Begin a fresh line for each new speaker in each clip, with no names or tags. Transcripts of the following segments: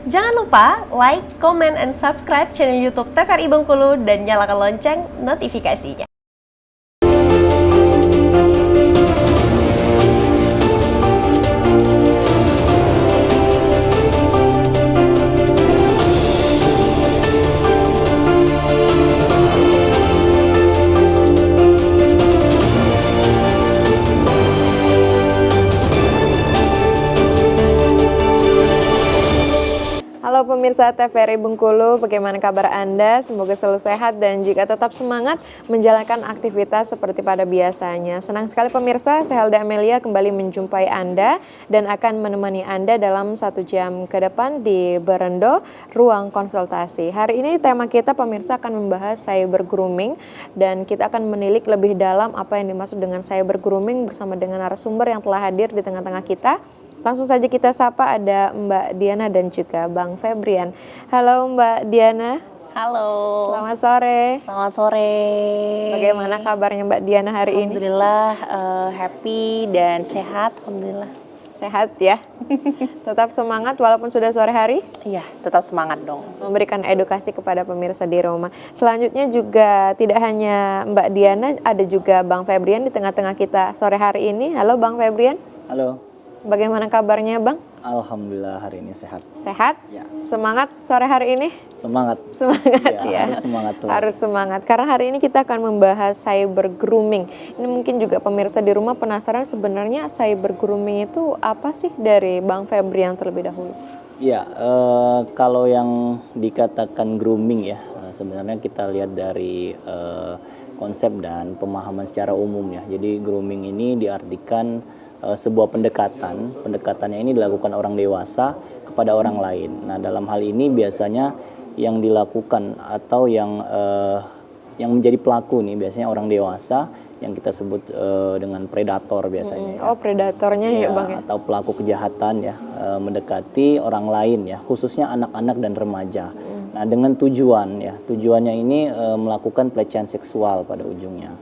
Jangan lupa like, comment, and subscribe channel YouTube TVRI Bengkulu dan nyalakan lonceng notifikasinya.
Halo pemirsa TVRI Bengkulu, bagaimana kabar Anda? Semoga selalu sehat dan juga tetap semangat menjalankan aktivitas seperti pada biasanya. Senang sekali pemirsa, saya Helda Amelia kembali menjumpai Anda dan akan menemani Anda dalam 1 jam ke depan di Berendo, Ruang Konsultasi. Hari ini tema kita pemirsa akan membahas cyber grooming dan kita akan menilik lebih dalam apa yang dimaksud dengan cyber grooming bersama dengan narasumber yang telah hadir di tengah-tengah kita. Langsung saja kita sapa, ada Mbak Diana dan juga Bang Febrian. Halo Mbak Diana.
Halo.
Selamat sore.
Selamat sore.
Bagaimana kabarnya Mbak Diana hari ini?
Alhamdulillah happy dan sehat. Alhamdulillah.
Sehat ya. Tetap semangat walaupun sudah sore hari.
Iya, tetap semangat dong.
Memberikan edukasi kepada pemirsa di rumah. Selanjutnya juga tidak hanya Mbak Diana, ada juga Bang Febrian di tengah-tengah kita sore hari ini. Halo Bang Febrian.
Halo.
Bagaimana kabarnya Bang?
Alhamdulillah hari ini sehat.
Sehat?
Ya.
Semangat sore hari ini?
Semangat.
Semangat ya.
Harus semangat selalu.
Harus semangat. Karena hari ini kita akan membahas cyber grooming. Ini mungkin juga pemirsa di rumah penasaran sebenarnya cyber grooming itu apa sih, dari Bang Febrian terlebih dahulu.
Ya, kalau yang dikatakan grooming ya, sebenarnya kita lihat dari konsep dan pemahaman secara umum ya. Jadi grooming ini diartikan sebuah pendekatannya ini dilakukan orang dewasa kepada orang lain. Nah, dalam hal ini biasanya yang dilakukan atau yang menjadi pelaku nih biasanya orang dewasa yang kita sebut dengan predator biasanya.
Oh, predatornya ya Bang ya.
Atau pelaku kejahatan ya, mendekati orang lain ya, khususnya anak-anak dan remaja. Nah, dengan tujuannya ini melakukan pelecehan seksual pada ujungnya.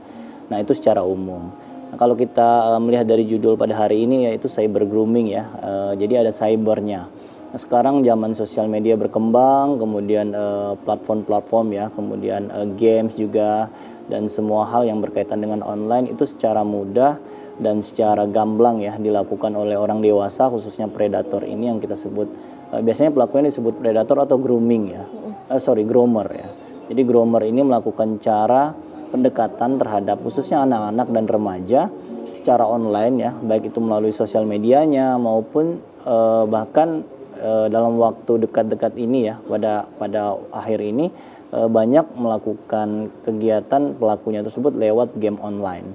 Nah, itu secara umum. Nah, kalau kita melihat dari judul pada hari ini yaitu cyber grooming ya, jadi ada cybernya. Nah, sekarang zaman sosial media berkembang, kemudian platform-platform ya, kemudian games juga, dan semua hal yang berkaitan dengan online itu secara mudah dan secara gamblang ya dilakukan oleh orang dewasa, khususnya predator ini yang kita sebut biasanya pelakunya disebut predator atau grooming ya, groomer ya. Jadi groomer ini melakukan cara pendekatan terhadap khususnya anak-anak dan remaja secara online ya, baik itu melalui sosial medianya maupun bahkan dalam waktu dekat-dekat ini ya, pada akhir ini banyak melakukan kegiatan pelakunya tersebut lewat game online.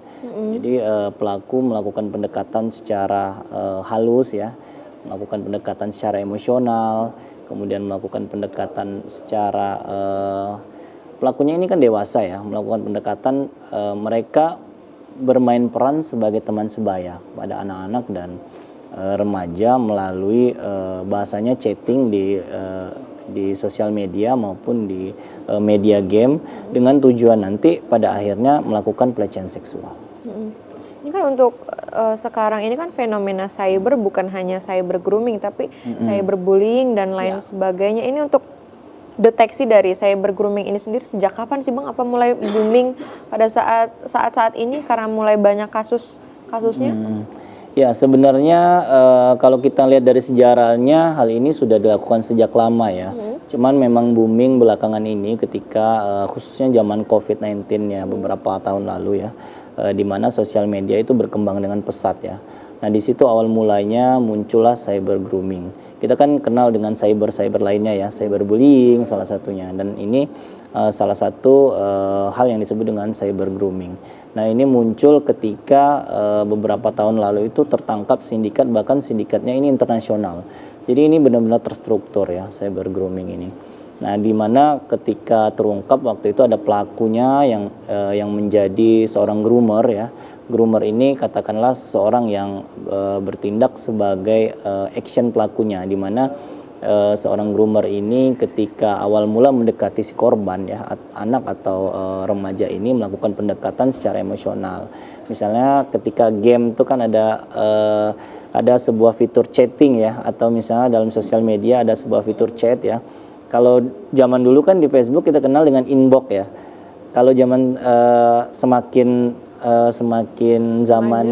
Jadi pelaku melakukan pendekatan secara halus ya, melakukan pendekatan secara emosional, kemudian melakukan pendekatan secara pelakunya ini kan dewasa ya, melakukan pendekatan, mereka bermain peran sebagai teman sebaya pada anak-anak dan remaja melalui bahasanya chatting di sosial media maupun di media game dengan tujuan nanti pada akhirnya melakukan pelecehan seksual.
Ini kan untuk sekarang ini kan fenomena cyber bukan hanya cyber grooming tapi cyberbullying dan lain sebagainya. Ini untuk deteksi dari cyber grooming ini sendiri sejak kapan sih Bang? Apa mulai booming pada saat ini karena mulai banyak kasusnya?
Ya, sebenarnya kalau kita lihat dari sejarahnya hal ini sudah dilakukan sejak lama ya. Cuman memang booming belakangan ini ketika khususnya zaman COVID-19 ya, beberapa tahun lalu ya, di mana sosial media itu berkembang dengan pesat ya. Nah, di situ awal mulanya muncullah cyber grooming. Kita kan kenal dengan cyber lainnya ya, cyberbullying salah satunya, dan ini salah satu hal yang disebut dengan cyber grooming. Nah, ini muncul ketika beberapa tahun lalu itu tertangkap sindikat, bahkan sindikatnya ini internasional. Jadi ini benar-benar terstruktur ya cyber grooming ini. Nah, di mana ketika terungkap waktu itu ada pelakunya yang menjadi seorang groomer ya. Groomer ini katakanlah seseorang yang bertindak sebagai action pelakunya, di mana seorang groomer ini ketika awal mula mendekati si korban ya, anak atau remaja ini melakukan pendekatan secara emosional. Misalnya ketika game itu kan ada sebuah fitur chatting ya, atau misalnya dalam sosial media ada sebuah fitur chat ya. Kalau zaman dulu kan di Facebook kita kenal dengan inbox ya. Kalau zaman semakin zaman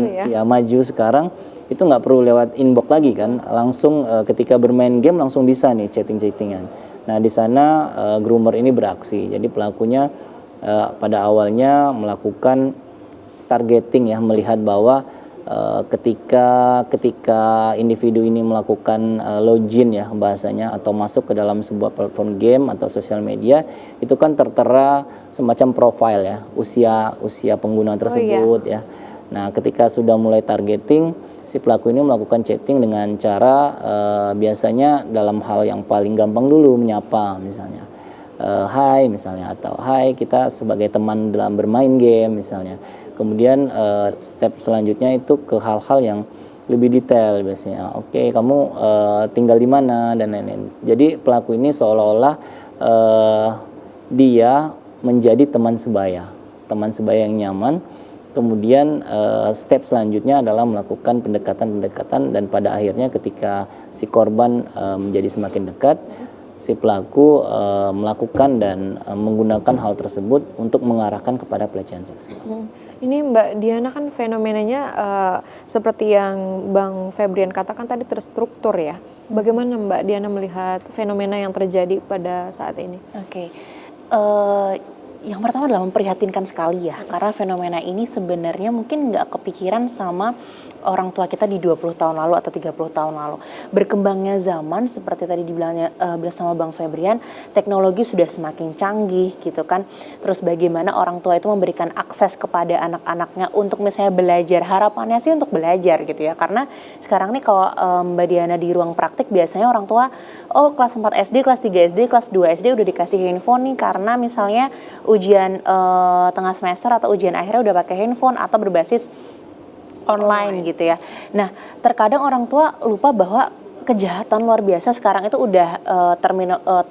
maju sekarang, itu nggak perlu lewat inbox lagi kan, langsung ketika bermain game langsung bisa nih chatting-chattingan. Nah di sana groomer ini beraksi. Jadi pelakunya pada awalnya melakukan targeting ya, melihat bahwa ketika individu ini melakukan login ya bahasanya, atau masuk ke dalam sebuah platform game atau sosial media, itu kan tertera semacam profile ya, usia pengguna tersebut ya. Nah ketika sudah mulai targeting, si pelaku ini melakukan chatting dengan cara biasanya dalam hal yang paling gampang dulu, menyapa misalnya. Hai misalnya, atau hai kita sebagai teman dalam bermain game misalnya. Kemudian step selanjutnya itu ke hal-hal yang lebih detail biasanya. Oke, kamu tinggal di mana dan lain-lain. Jadi pelaku ini seolah-olah dia menjadi teman sebaya yang nyaman. Kemudian step selanjutnya adalah melakukan pendekatan dan pada akhirnya ketika si korban menjadi semakin dekat, si pelaku melakukan dan menggunakan hal tersebut untuk mengarahkan kepada pelecehan seksual.
Ini Mbak Diana kan fenomenanya seperti yang Bang Febrian katakan tadi terstruktur ya. Bagaimana Mbak Diana melihat fenomena yang terjadi pada saat ini?
Oke. Yang pertama adalah memprihatinkan sekali ya, karena fenomena ini sebenarnya mungkin nggak kepikiran sama orang tua kita di 20 tahun lalu atau 30 tahun lalu. Berkembangnya zaman seperti tadi dibilangnya bersama Bang Febrian, teknologi sudah semakin canggih gitu kan. Terus bagaimana orang tua itu memberikan akses kepada anak-anaknya untuk misalnya belajar, harapannya sih untuk belajar gitu ya. Karena sekarang nih kalau Mbak Diana di ruang praktik biasanya orang tua kelas 4 SD, kelas 3 SD, kelas 2 SD udah dikasih handphone nih karena misalnya ujian tengah semester atau ujian akhirnya udah pakai handphone atau berbasis online gitu ya. Nah, terkadang orang tua lupa bahwa kejahatan luar biasa sekarang itu udah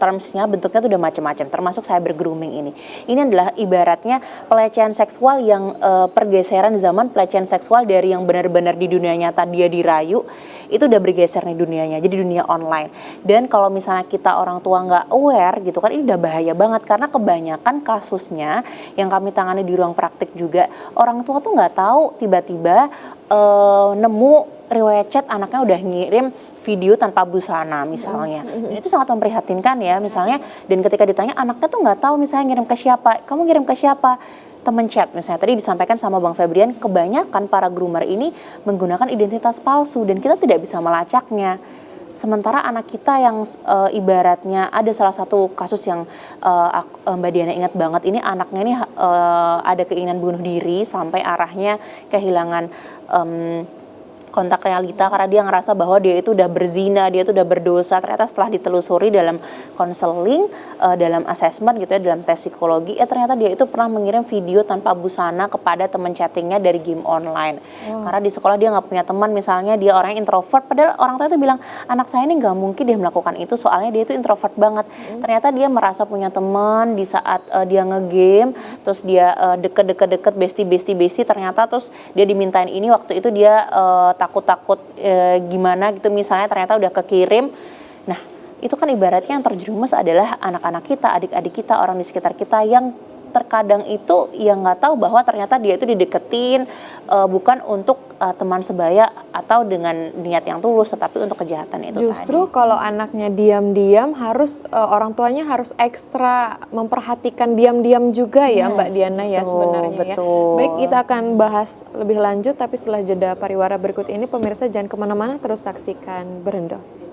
termsnya bentuknya tuh udah macam-macam, termasuk cyber grooming ini. Ini adalah ibaratnya pelecehan seksual yang pergeseran zaman pelecehan seksual dari yang benar-benar di dunia nyata dia dirayu, itu udah bergeser nih dunianya, jadi dunia online. Dan kalau misalnya kita orang tua nggak aware gitu kan, ini udah bahaya banget karena kebanyakan kasusnya yang kami tangani di ruang praktik juga, orang tua tuh nggak tahu tiba-tiba nemu riwayat chat anaknya udah ngirim video tanpa busana misalnya. Dan itu sangat memprihatinkan ya misalnya, dan ketika ditanya anaknya tuh nggak tahu misalnya ngirim ke siapa, kamu ngirim ke siapa, temen chat misalnya. Tadi disampaikan sama Bang Febrian, kebanyakan para groomer ini menggunakan identitas palsu dan kita tidak bisa melacaknya. Sementara anak kita yang ibaratnya ada salah satu kasus yang Mbak Diana ingat banget, ini anaknya ini ada keinginan bunuh diri sampai arahnya kehilangan kontak realita karena dia ngerasa bahwa dia itu udah berzina, dia itu udah berdosa. Ternyata setelah ditelusuri dalam konseling, dalam asesmen gitu ya, dalam tes psikologi, ternyata dia itu pernah mengirim video tanpa busana kepada teman chattingnya dari game online. Karena di sekolah dia nggak punya teman, misalnya dia orangnya introvert, padahal orang tua itu bilang anak saya ini nggak mungkin dia melakukan itu, soalnya dia itu introvert banget. Ternyata dia merasa punya teman di saat dia ngegame, terus dia deket bestie, ternyata terus dia dimintain ini, waktu itu dia takut gimana gitu misalnya, ternyata udah kekirim. Nah itu kan ibaratnya yang terjerumus adalah anak-anak kita, adik-adik kita, orang di sekitar kita yang terkadang itu yang nggak tahu bahwa ternyata dia itu dideketin bukan untuk teman sebaya atau dengan niat yang tulus, tetapi untuk kejahatan itu.
Justru kalau anaknya diam-diam harus orang tuanya harus ekstra memperhatikan diam-diam juga ya Mbak Diana ya sebenarnya ya. Baik, kita akan bahas lebih lanjut tapi setelah jeda pariwara berikut ini, pemirsa jangan kemana-mana, terus saksikan Berendo.